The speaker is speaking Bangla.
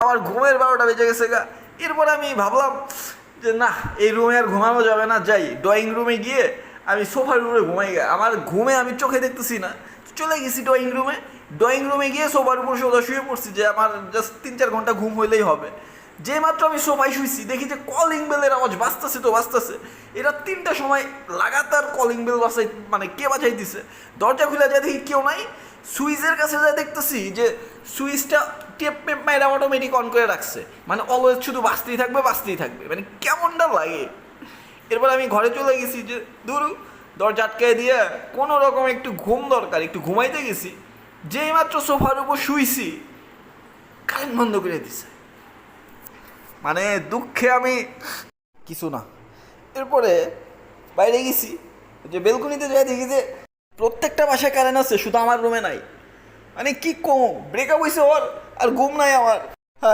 আমার ঘুমের 12টা বেজে গেছে গা। এরপর আমি ভাবলাম যে না, এই রুমে আর ঘুমানো যাবে না, যাই ড্রয়িং রুমে গিয়ে আমি সোফার রুমে ঘুমাই গা। আমার ঘুমে আমি চোখে দেখতেছি না, চলে গেছি ড্রয়িং রুমে। ড্রয়িং রুমে গিয়ে সোফার উপর সোজা শুয়ে পড়ছি যে আমার জাস্ট 3-4 ঘন্টা ঘুম হইলেই হবে। যে মাত্র আমি সোফায় শুইছি দেখি যে কলিং বেলের আওয়াজ বাজতেছে তো বাজতেছে। এটা 3টার সময় লাগাতার কলিং বেল বাজাই, মানে কে বাজাই দিছে। দরজা খুলে যায় দেখি কেউ নাই। সুইচের কাছে যায় দেখতেছি যে সুইচটা টেপ পেপ মাইরা অটোমেটিক অন করে রাখছে, মানে অলওয়েজ শুধু বাজতেই থাকবে বাজতেই থাকবে, মানে কেমনটা লাগে। এরপর আমি ঘরে চলে গেছি যে ধরু দরজা আটকায় দিয়ে কোনো রকম একটু ঘুম দরকার, একটু ঘুমাইতে গেছি। যেই মাত্র সোফার উপর শুইছি কারেন্ট বন্ধ করে দিছে। মানে দুঃখে আমি কিছু না। এরপরে বাইরে গেছি, যে বেলকনিতে যাই দেখি যে প্রত্যেকটা বাসায় কারেন্ট আছে, শুধু আমার রুমে নাই। মানে কি কম ব্রেকআপ হয়েছে ওর, আর ঘুম নাই আমার।